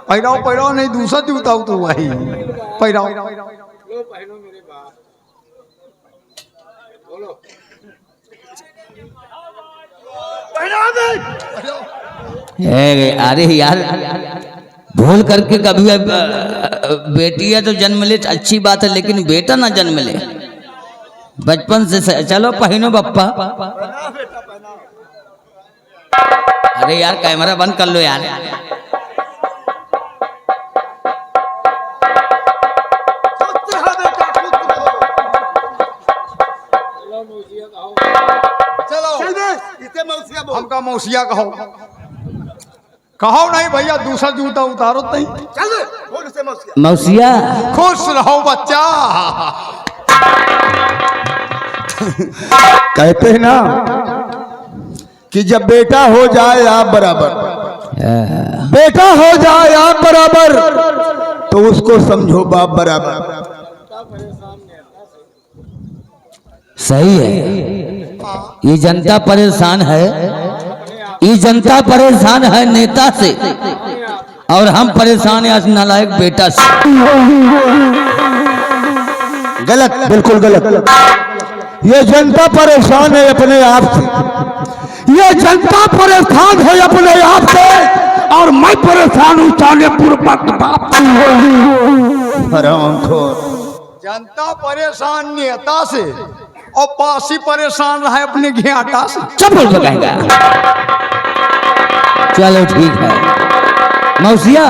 पैराओ पैराओ नहीं दूसरा जूता तो भाई पैराओ अरे यार भूल करके कभी बेटी है तो जन्म ले अच्छी बात है, लेकिन बेटा ना जन्म ले बचपन से। चलो पहनो बप्पा। अरे यार कैमरा बंद कर लो यार। हमका मौसिया कहो कहो नहीं भैया दूसरा जूता उतारो नहीं। मौसिया खुश रहो बच्चा। कहते हैं ना कि जब बेटा हो जाए आप बराबर, बेटा हो जाए आप बराबर तो उसको समझो बाप बराबर। सही है। ये जनता परेशान है, ये जनता परेशान है नेता से, और हम परेशान हैं नालायक बेटा से। गलत, बिल्कुल गलत। ये जनता परेशान है अपने आप से, ये जनता परेशान है अपने आप से, और मैं परेशान हूँ सालेपुर बाप। जनता परेशान नेता से और पासी परेशान रहा है अपने घियाटा से। चप्पल लगाएगा। चलो ठीक है मौसिया,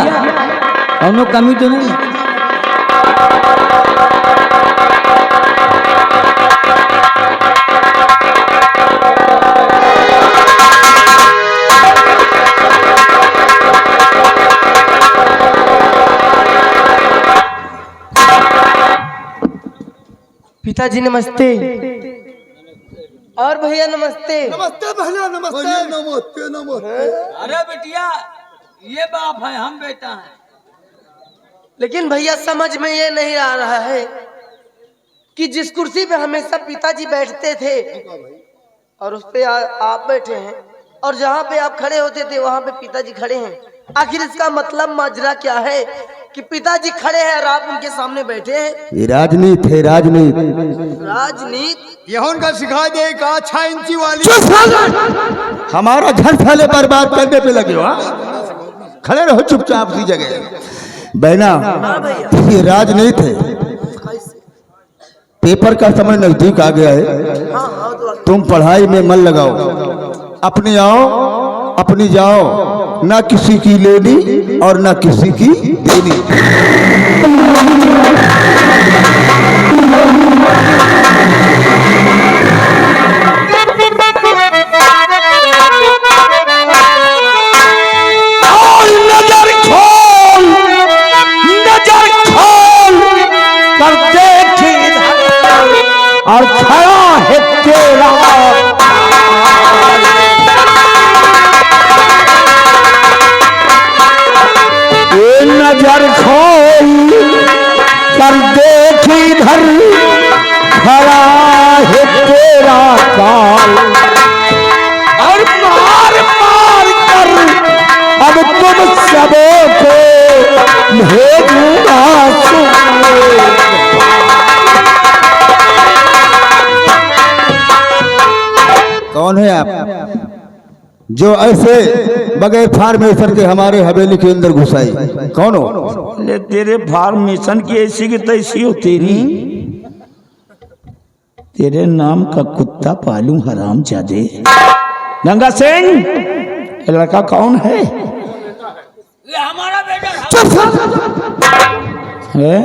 और कमी तो नहीं। पिताजी नमस्ते। और भैया नमस्ते। नमस्ते भैया, नमस्ते नमस्ते नमस्ते। अरे बेटिया ये बाप है, हम बेटा हैं। लेकिन भैया समझ में ये नहीं आ रहा है कि जिस कुर्सी पे हमेशा पिताजी बैठते थे और उस पे आप बैठे हैं, और जहाँ पे आप खड़े होते थे वहाँ पे पिताजी खड़े हैं। आखिर इसका मतलब माजरा क्या है कि पिताजी खड़े हैं और आप उनके सामने बैठे हैं? ये राजनीति है, राजनीति। राजनीति ये उनका सिखा दे का 6 इंची वाली। हमारा घर साले बर्बाद करने पे लगे हो। खड़े रहो चुपचाप सी जगह। बहना ये राजनीति है। पेपर का समय नजदीक आ गया है, तुम पढ़ाई में मन लगाओ। अपनी आओ अपनी जाओ, ना किसी की लेनी और ना किसी की देनी। नजर खोल कर देख और खड़ा है तेरा। नजर खोल कर देख इधर, खड़ा है तेरा काल, और मार मार कर अब तुम सबों को भेजूंगा। कौन है आप जो ऐसे बगैर फार्मेशन के हमारे हवेली के अंदर घुसाई? कौन हो? तेरे फार्मेशन की ऐसी की तैसी हो तेरी। तेरे नाम का कुत्ता पालू हराम जादे। गंगा सिंह ये लड़का कौन है? ये हमारा बेटा है?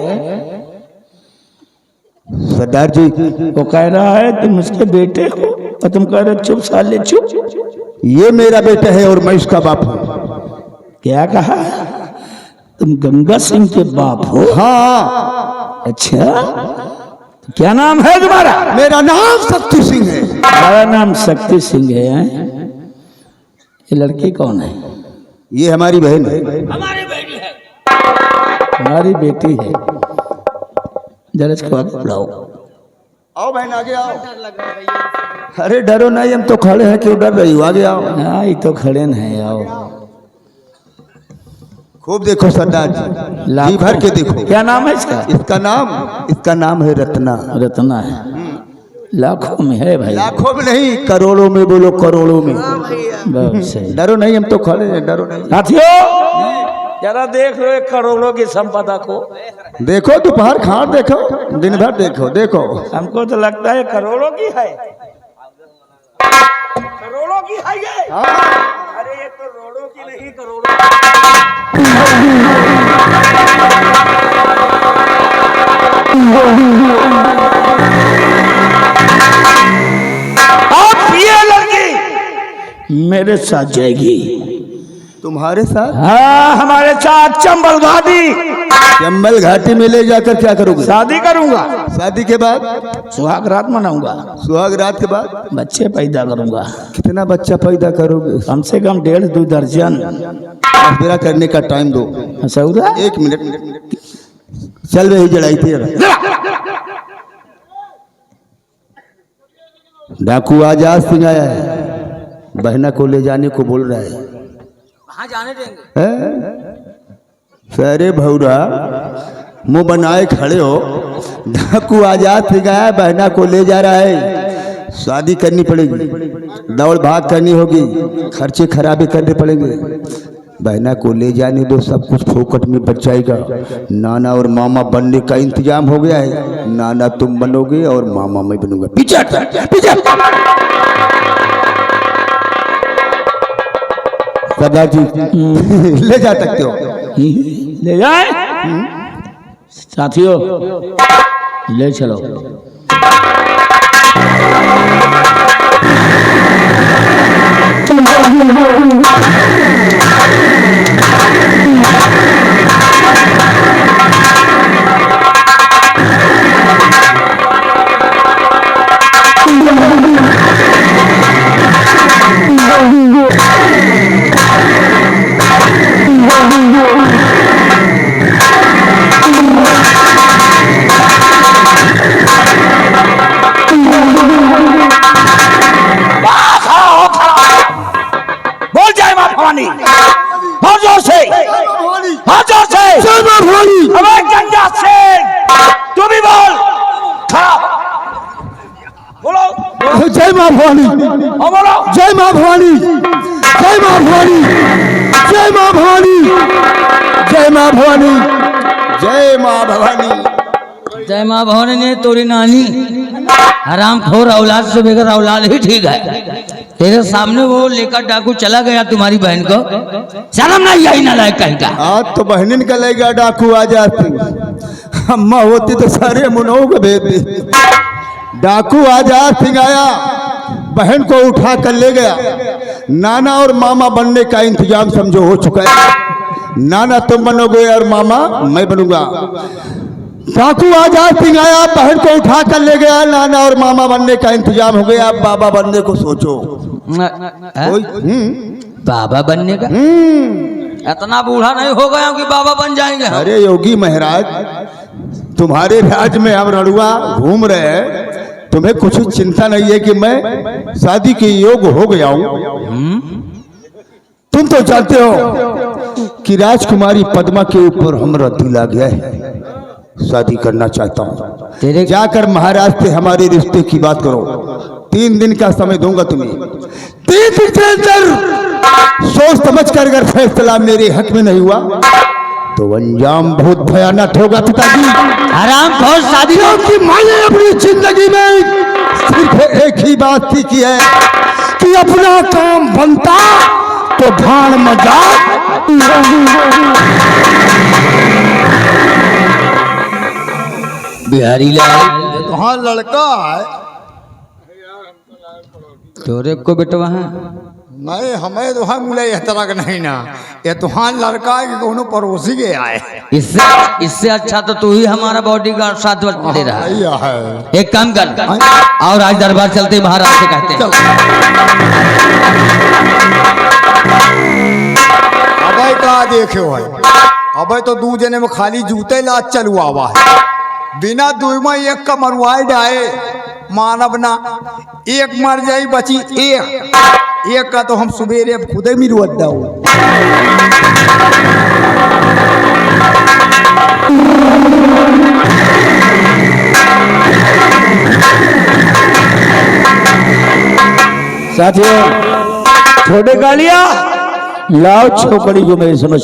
सरदार जी वो कह रहा है तुम उसके बेटे हो और तुम कह रहे हो चुप साले चुप। ये मेरा बेटा है और मैं इसका बाप हूँ। क्या कहा? तुम गंगा सिंह के बाप हो? हाँ। अच्छा तो क्या नाम है तुम्हारा? मेरा नाम शक्ति सिंह है। तुम्हारा नाम शक्ति सिंह है? ये लड़की कौन है? ये हमारी बहन है। हमारी बेटी है। हमारी बेटी है। जरा इसको आगे बुलाओ। आओ बहन आगे आओ। अरे डरो नहीं, हम तो खड़े हैं, क्यों डर रही हो? आगे आओ। हाँ ये तो खड़े नहीं, आओ। खूब देखो सरदार जी, जी भर के देखो। क्या नाम है इसका? इसका नाम है रत्ना। रत्ना है, लाखों में है भाई। लाखों में नहीं, करोड़ों में, बोलो करोड़ों में। हाँ भैया। बहुत सही। डरो नहीं, हम तो खड़े हैं, डरो नहीं। साथियों जरा देख लो एक करोड़ों की संपदा को। देखो दोपहर खान देखो, दिन भर देखो देखो। हमको तो लगता है करोड़ों की है, करोड़ों की है ये। अरे ये तो रोड़ों की नहीं, करोड़ों अब ये लड़की मेरे साथ जाएगी। तुम्हारे साथ? हाँ हमारे साथ चंबल घाटी। चंबल घाटी में ले जाकर क्या करोगे? शादी करूंगा, शादी के बाद सुहाग रात मनाऊंगा, सुहाग रात के बाद बच्चे पैदा करूंगा। कितना बच्चा पैदा करोगे? कम से कम 1.5-2 दर्जन। मेरा करने का टाइम दो। सऊदा 1 मिनट, चल रही जड़ाई थी। डाकू आजाद सिंह आया है, बहना को ले जाने को बोल रहा है। कहाँ जाने देंगे? सारे भौरा मुंह बनाए खड़े हो। डाकू आजाद सिंह आया, बहना को ले जा रहा है। शादी करनी पड़ेगी, दौड़ भाग करनी होगी, खर्चे खराबे करने पड़ेंगे। बहना को ले जाने दो, सब कुछ फोकट में बच जाएगा। नाना और मामा बनने का इंतजाम हो गया है। नाना तुम बनोगे और मामा मैं बनूंगा। पीछे पीछे। सरदार जी ले जा सकते हो। ले जाए साथियों, ले चलो। बोल जय मां भवानी, बहुत जोर से, बहुत जोर से। जय मां भवानी। अबे गंगा सिंह तू भी बोल, खड़ा बोलो। जय मां भवानी, और बोलो जय मां भवानी, जय मां भवानी, जय मां भवानी, जय मां भवानी, जय मां भवानी। जय माँ भवानी ने तोरी नानी हराम खोर औलाद से बगैर औलाद ही ठीक है। तेरे सामने वो लेकर डाकू चला गया तुम्हारी बहन को, शर्म नहीं आई ना लायक कहीं का। आज तो बहनिन का लेगा डाकू आजाद सिंह। अम्मा होती तो सारे मुनों को भेज दी। डाकू आजाद सिंह आया, बहन को उठा कर ले गया। नाना और मामा बनने का इंतजाम समझो हो चुका है। नाना तुम बनोगे और मामा मैं बनूंगा। डाकू आजाद सिंह आया, बहन को उठा कर ले गया। नाना और मामा बनने का इंतजाम हो गया। बाबा बनने को सोचो। कोई बाबा बनने का? इतना बूढ़ा नहीं हो गया कि बाबा बन जाएंगे। अरे योगी महाराज, तुम्हारे राज्य में हम रड़ुआ घूम रहे हैं, तुम्हें कुछ चिंता नहीं है कि मैं शादी के योग हो गया हूं? तुम तो जानते हो कि राजकुमारी पद्मा के ऊपर हमरा दिल आ गया है। शादी करना चाहता हूँ। तेरे जाकर महाराज से हमारे रिश्ते की बात करो। 3 दिन का समय दूंगा तुम्हें। 3 दिन के अंदर सोच समझ कर अगर फैसला मेरे हक में नहीं हुआ तो अंजाम बहुत भयानक होगा पिताजी। हराम खोर शादियों क्योंकि मैंने अपनी जिंदगी में सिर्फ एक ही बात सीखी है कि अपना काम बनता तो भाड़ मजाक। बिहारी लाल तुहां लड़का है? तोरे को बेटवा है? नहीं, हमें तो हम मिले इस तरह का नहीं ना। ये तुहां लड़का है कि कोनो पड़ोसी के आए? इससे अच्छा तो तू ही हमारा बॉडीगार्ड साथ वक्त दे रहा है। भैया है। एक काम कर, और आज दरबार चलते महाराज से कहते हैं। अबे का देखो है, अबे तो 2 जने में खाली जूते लाद चलुआ हुआ है। बिना 2 में 1 का मरवाए डाए मानव ना। 1 मर जाई बची 1 का तो हम सुबेरे अब खुदे मिलवत दाऊ। साथियों छोटे गालिया लाओ छोकड़ी को मेरी समझ।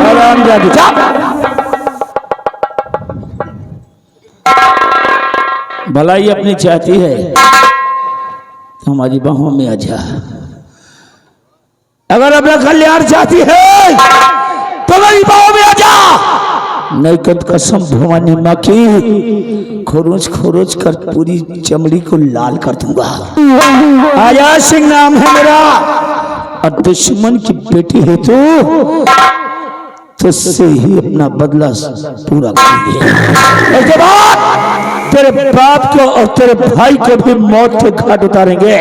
आराम जाती भलाई अपनी चाहती है तो हमारी बाहों में आ जा। अगर अपना कल्याण चाहती है तो मेरी बाहों में आ जा। नहीं कद कसम भवानी माँ की खोरोच खोरोच कर पूरी चमड़ी को लाल कर दूंगा। आजाद सिंह नाम है मेरा और दुश्मन की बेटी है तो उससे ही अपना बदला पूरा करेंगे। इसके बाद तेरे बाप को और तेरे भाई को भी मौत के घाट उतारेंगे।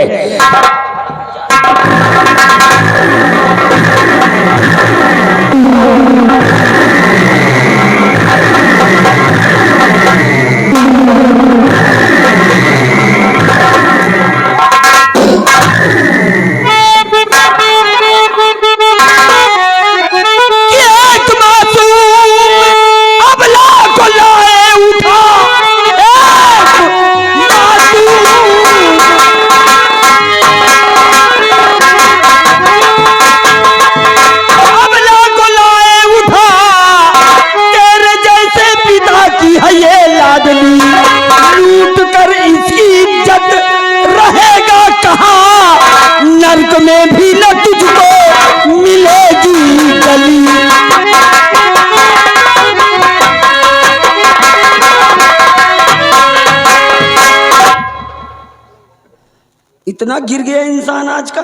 इतना गिर गया इंसान आज का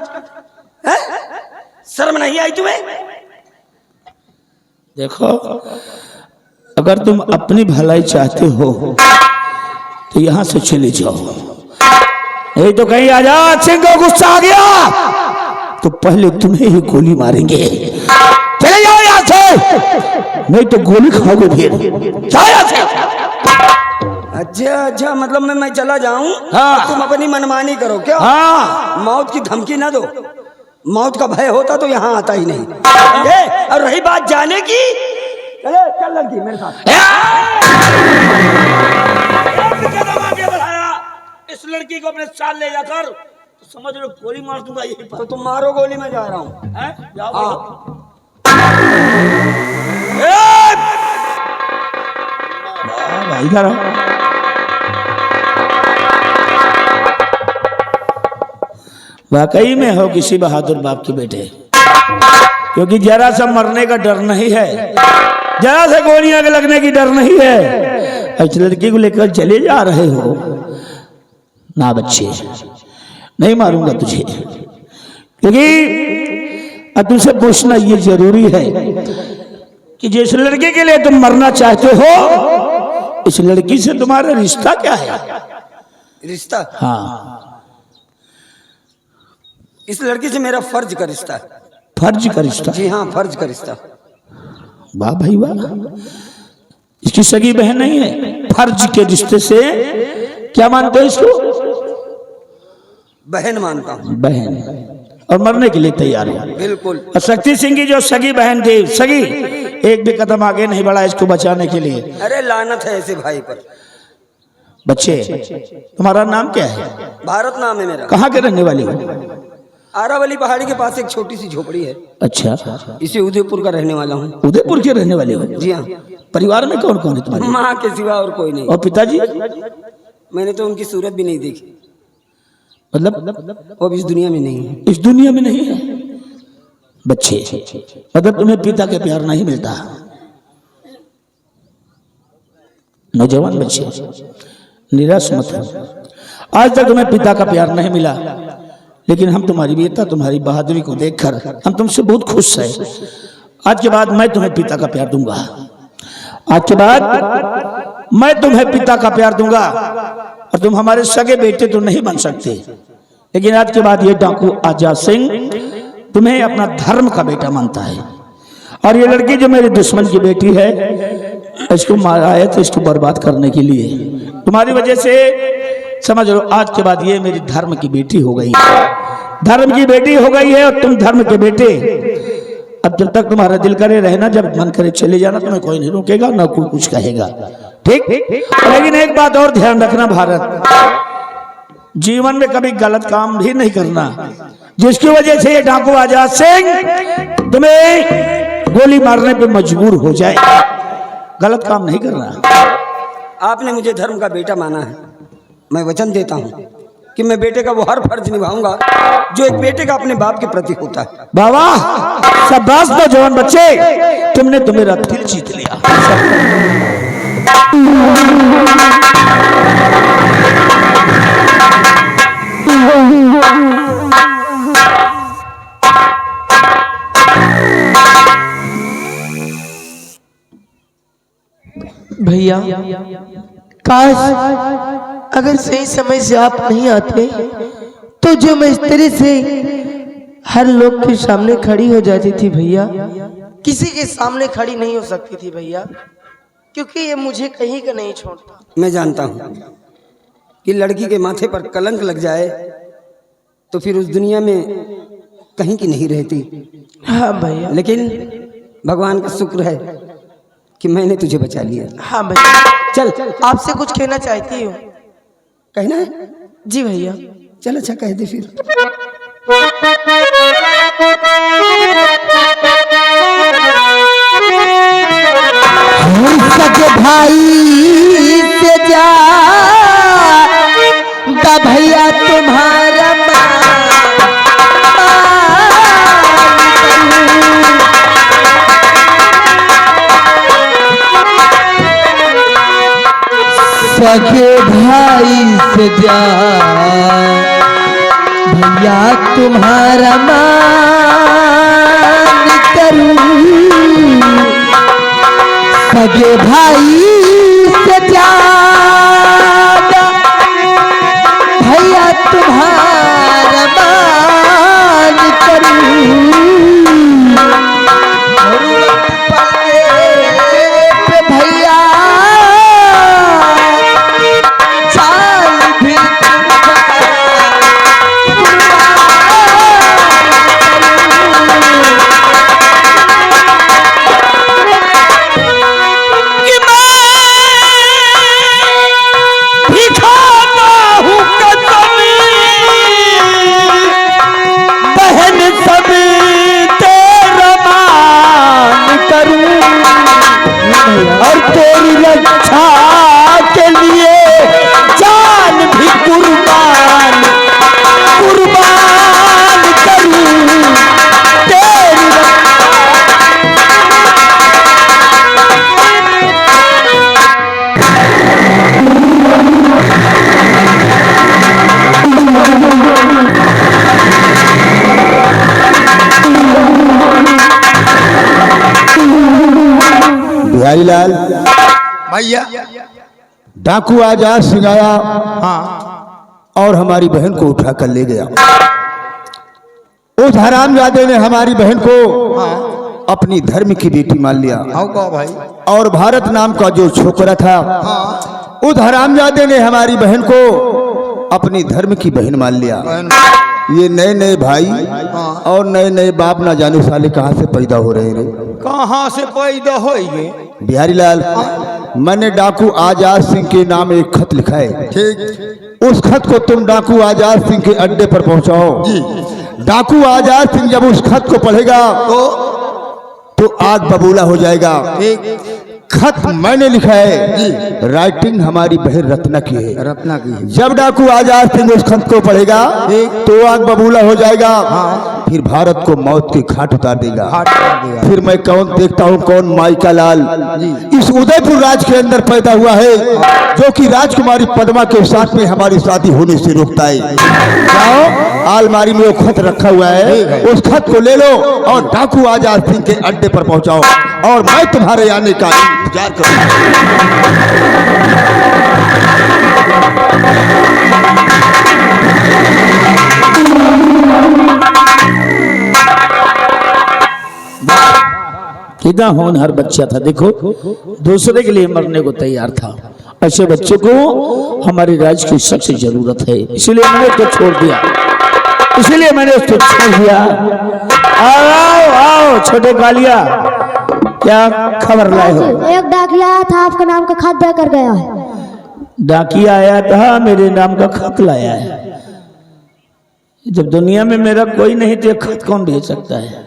है? शर्म नहीं आई तुम्हें? देखो अगर तुम अपनी भलाई चाहते हो तो यहां से चले जाओ। ये तो कहीं आजाद सिंह को गुस्सा आ गया तो पहले तुम्हें ही गोली मारेंगे। चले जाओ यहां से नहीं तो गोली खाओगे फिर। जाओ यहां से। अच्छा मतलब मैं चला जाऊं? हाँ। तुम अपनी मनमानी करो क्या? हाँ। मौत की धमकी ना दो। मौत का भय होता तो यहाँ आता ही नहीं। और रही बात जाने की, चले चल लड़की मेरे साथ। इस लड़की को अपने साथ ले जाकर तो समझ लो गोली मार दूंगा यही पर। तो तुम मारो गोली, में जा रहा हूँ। भाई इधर वाकई में हो किसी बहादुर बाप के बेटे, क्योंकि जरा सा मरने का डर नहीं है, जरा सा गोलियां के लगने की डर नहीं है। इस लड़की को लेकर चले जा रहे हो ना बच्चे, नहीं मारूंगा तुझे, क्योंकि अब तुमसे पूछना ये जरूरी है कि जिस लड़के के लिए तुम मरना चाहते हो इस लड़की से तुम्हारा रिश्ता क्या है? रिश्ता? हाँ, इस लड़की से मेरा फर्ज का रिश्ता है। फर्ज का रिश्ता? जी हाँ, फर्ज का रिश्ता। वाह भाई वाह, इसकी सगी बहन नहीं है। फर्ज के रिश्ते से क्या मानते हो इसको? बहन मानता हूँ। बहन, और मरने के लिए तैयार हो। बिल्कुल। और शक्ति सिंह की जो सगी बहन थी, सगी, एक भी कदम आगे नहीं बढ़ा इसको बचाने के लिए। अरे लानत है ऐसे भाई पर। बच्चे, तुम्हारा नाम क्या है? भारत नाम है मेरा। कहाँ के रहने वाले हो? आरावली पहाड़ी के पास एक छोटी सी झोपड़ी है। अच्छा, इसी उदयपुर का रहने वाला हूँ। उदयपुर के रहने वाले हो? जी हाँ। परिवार में कौन कौन है तुम्हारे? माँ के सिवा और कोई नहीं। और पिताजी? मैंने तो उनकी सूरत भी नहीं देखी। मतलब वो भी इस दुनिया में नहीं है। इस दुनिया में नहीं है। बच्चे, मतलब तुम्हें पिता के प्यार नहीं मिलता? नौजवान बच्चे, निराश मत हो। आज तक तुम्हें पिता का प्यार नहीं मिला, लेकिन हम तुम्हारी वीरता, तुम्हारी बहादुरी को देखकर हम तुमसे बहुत खुश हैं। आज के बाद मैं तुम्हें पिता का प्यार दूंगा। आज के बाद मैं तुम्हें पिता का प्यार दूंगा। और तुम हमारे सगे बेटे तो नहीं बन सकते, लेकिन आज के बाद ये डाकू आजाद सिंह तुम्हें अपना धर्म का बेटा मानता है। और ये लड़की जो मेरे दुश्मन की बेटी है, इसको मारा है तो इसको बर्बाद करने के लिए। तुम्हारी वजह से समझ लो आज के बाद ये मेरी धर्म की बेटी हो गई, धर्म की बेटी हो गई है। और तुम धर्म के बेटे, अब जब तक तुम्हारा दिल करे रहना, जब मन करे चले जाना, तुम्हें कोई नहीं रोकेगा, ना कोई कुछ कहेगा। ठीक। लेकिन एक बात और ध्यान रखना भारत, जीवन में कभी गलत काम भी नहीं करना, जिसकी वजह से ये डाकू आजाद सिंह तुम्हें गोली मारने पे मजबूर हो जाए। गलत काम नहीं करना। आपने मुझे धर्म का बेटा माना है, मैं वचन देता हूँ कि मैं बेटे का वो हर फर्ज निभाऊंगा जो एक बेटे का अपने बाप के प्रति होता है। बाबा शाबाश नौजवान बच्चे, तुमने तो मेरा दिल जीत लिया। भैया काश अगर सही समय से आप नहीं आते तो जो मैं इस तरह से हर लोग के सामने खड़ी हो जाती थी भैया, किसी के सामने खड़ी नहीं हो सकती थी भैया, क्योंकि ये मुझे कहीं का नहीं छोड़ता। मैं जानता हूँ कि लड़की के माथे पर कलंक लग जाए तो फिर उस दुनिया में कहीं की नहीं रहती। हाँ भैया। लेकिन भगवान का शुक्र है कि मैंने तुझे बचा लिया। हाँ भैया। चल आपसे कुछ कहना चाहती हूँ। कहना है? जी भैया। चल अच्छा कह दे फिर। सगे भाई से जा भैया तुम्हारा सगे भाई से जा भैया तुम्हारा मान करूं, सगे भाई से ज्यादा भैया तुम्हारा मान करूं, भैया चाल भी और तेरी रक्षा के लिए जान भी कुर्बान करूं, तेरी बिहारी लाल भैया। डाकू आजाद सिंह आया हाँ और हमारी बहन को उठा कर ले गया। उस हरामजादे ने हमारी बहन को अपनी धर्म की बेटी मान लिया। आओ कहो भाई। और भारत नाम का जो छोकरा था उस हरामजादे ने हमारी बहन को अपनी धर्म की बहन मान लिया। ये नए नए भाई और नए नए बाप ना जाने साले कहाँ से पैदा हो रहे रे। कहाँ से पैदा होइए? बिहारी लाल, मैंने डाकू आजाद सिंह के नाम एक खत लिखा है। ठीक। उस खत को तुम डाकू आजाद सिंह के अड्डे पर पहुंचाओ। डाकू आजाद सिंह जब उस खत को पढ़ेगा तो आग बबूला हो जाएगा। खत मैंने लिखा है, राइटिंग हमारी बहन रत्ना की है। रत्ना की है। जब डाकू आजाद सिंह उस खत को पढ़ेगा तो आग बबूला हो जाएगा। फिर भारत को मौत के घाट उतार देगा। फिर मैं कौन देखता हूँ कौन माई का लाल इस उदयपुर राज के अंदर पैदा हुआ है जो कि राजकुमारी पद्मा के साथ में हमारी शादी होने से रोकता है। जाओ, आलमारी में वो खत रखा हुआ है, उस खत को ले लो और डाकू आजाद सिंह के अड्डे पर पहुंचाओ और मैं तुम्हारे आने का इंतजार करूंगा। कितना होनहार बच्चा था, देखो दूसरे के लिए मरने को तैयार था। ऐसे बच्चे को हमारे राज्य की सख्त जरूरत है, इसलिए मैंने उसको छोड़ दिया। आओ आओ छोटे कालिया, क्या खबर लाए हो? एक डाकिया आया था, आपके नाम का खत दे कर गया है। डाकिया आया था, मेरे नाम का खत लाया है। जब दुनिया में मेरा कोई नहीं तो ये खत कौन भेज सकता है?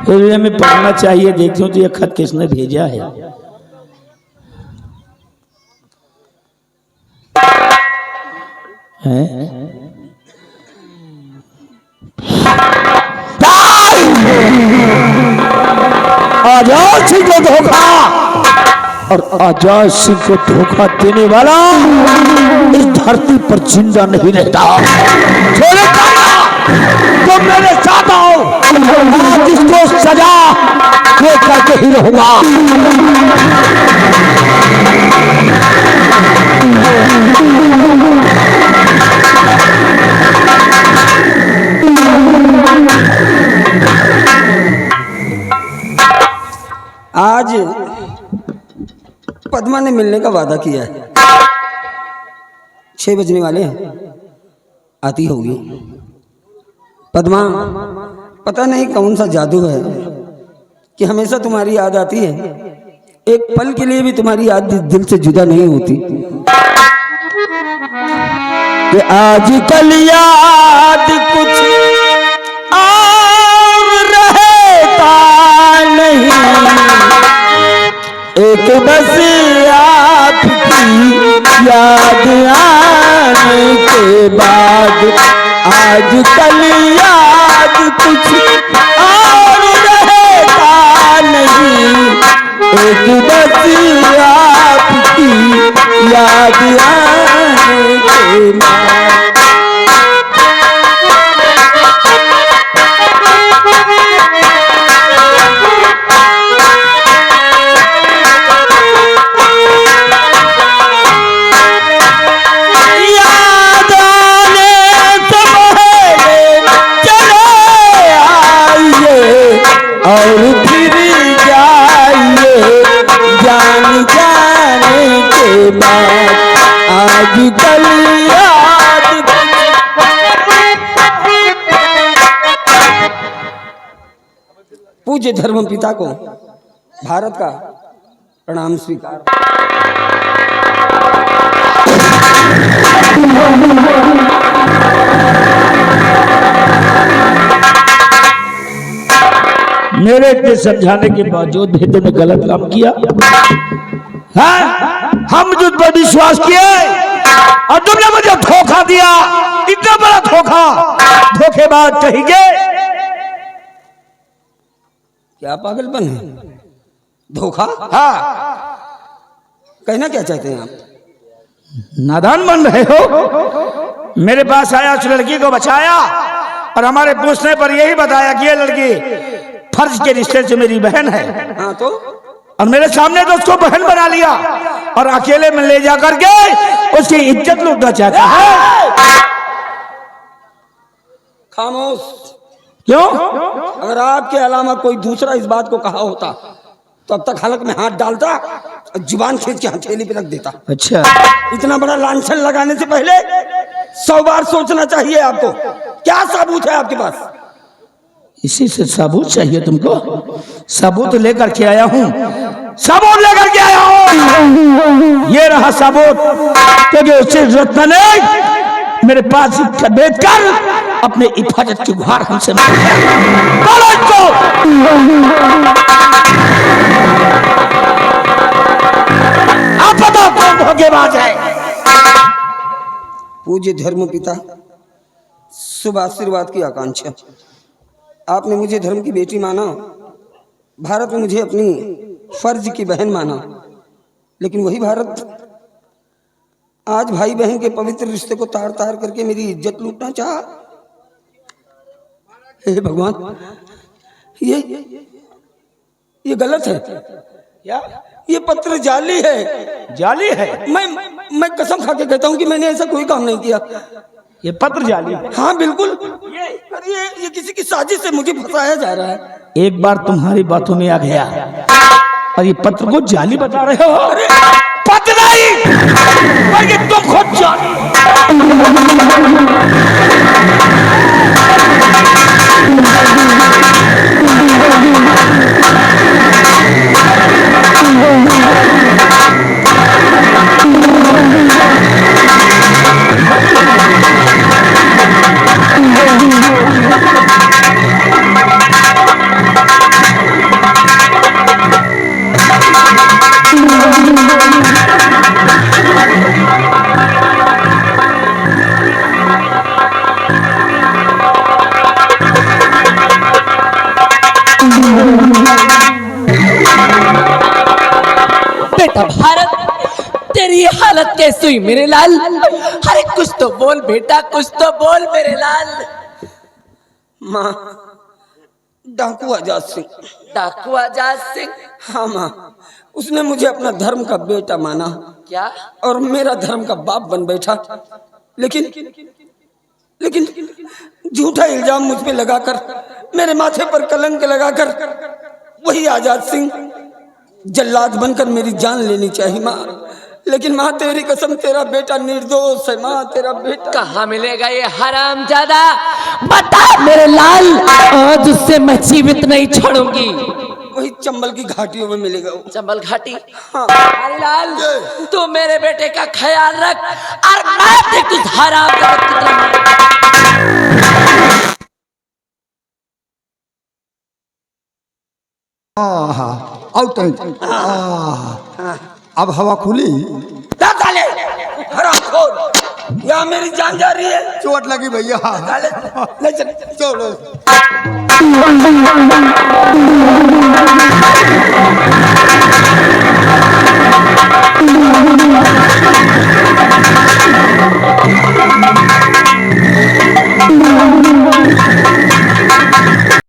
फिर हमें पढ़ना चाहिए, देखती हूँ तो ये खत किसने भेजा है। आजाद सिंह को धोखा, और आजाद सिंह को धोखा देने वाला इस धरती पर जिंदा नहीं रहता। छोड़े तो मेरे साथ आओ, आज इसको सजा दे करके ही रहूंगा। आज पद्मा ने मिलने का वादा किया है। 6 बजने वाले हैं, आती होगी। पद्मा, पता नहीं कौन सा जादू है कि हमेशा तुम्हारी याद आती है। एक पल के लिए भी तुम्हारी याद दिल से जुदा नहीं होती। कि आज कल याद कुछ और रहता नहीं, एक बस आपकी याद आने के बाद। आज कल याद कुछ और रहता नहीं, एक बस आपकी याद आने के बाद। और फिर जाइए जान जाने के बाद। आज कल याद पूज्य धर्म पिता को भारत का प्रणाम स्वीकार। मेरे इतने समझाने के बावजूद भी तुमने गलत काम किया। हाँ? हम तुझ पर विश्वास किए और तुमने मुझे धोखा दिया। इतना बड़ा धोखा, धोखेबाज कहेंगे। क्या पागलपन है? धोखा? हाँ, कहना क्या चाहते हैं आप? नादान बन रहे हो। मेरे पास आया, उस लड़की को बचाया और हमारे पूछने पर यही बताया कि ये लड़की फर्ज के रिश्ते से मेरी बहन है। हाँ तो? और मेरे सामने तो उसको बहन बना लिया और अकेले में ले जा करके उसकी इज्जत लूटना चाहता है। खामोश। क्यों? अगर आपके अलावा कोई दूसरा इस बात को कहा होता तो अब तक हलक में हाथ डालता और जुबान खींच के हथेली पे रख देता। अच्छा, इतना बड़ा लांछन लगाने से पहले 100 बार सोचना चाहिए आपको। क्या सबूत है आपके पास? इसी से सबूत चाहिए तुमको? सबूत लेकर के आया हूँ, सबूत लेकर के आया हूँ। ये रहा सबूत, क्योंकि उससे रत्न ने मेरे पास बैठ कर अपने हिफाजत की गुहार हमसे बोलो इसको। आप बताओ कौन धोखेबाज है? पूज्य धर्म पिता, शुभ आशीर्वाद की आकांक्षा। आपने मुझे धर्म की बेटी माना, भारत में मुझे अपनी फर्ज की बहन माना, लेकिन वही भारत आज भाई बहन के पवित्र रिश्ते को तार तार करके मेरी इज्जत लूटना चाहा। हे भगवान, ये गलत है। क्या? ये पत्र जाली है। जाली है? मैं कसम खा के कहता हूँ कि मैंने ऐसा कोई काम नहीं किया। ये पत्र जाली है? हाँ बिल्कुल। ये किसी की साजिश से मुझे फंसाया जा रहा है। एक बार तुम्हारी बातों में आ गया और ये पत्र को जाली बता रहे हो? अरे पत्र नहीं, बल्कि तुम खुद जाली। बेटा भारत, तेरी ये हालत कैसे हुई मेरे लाल? अरे कुछ तो बोल बेटा, कुछ तो बोल मेरे लाल। माँ, डाकू आजाद सिंह। डाकू आजाद सिंह? हाँ माँ, उसने मुझे अपना धर्म का बेटा माना। क्या? और मेरा धर्म का बाप बन बैठा। लेकिन लेकिन झूठा इल्जाम मुझ पे लगाकर, मेरे माथे पर कलंक लगाकर वही आजाद सिंह जल्लाद बनकर मेरी जान लेनी चाहिए माँ। लेकिन माँ तेरी कसम, तेरा बेटा निर्दोष है माँ, तेरा बेटा। कहाँ मिलेगा ये हरामजादा? बता मेरे लाल, आज उससे मैं जीवित नहीं छोड़ूंगी। वही चंबल की घाटियों में मिलेगा वो। चंबल घाटी? हाँ। अरे लाल, तू मेरे बेटे का ख्याल रख और मैं देख उस हरामजादा की तरफ। हाँ आउट अब हवा खुली। साले हरामखोर, यहाँ मेरी जान जा रही है। चोट लगी भैया। साले ले चल। चलो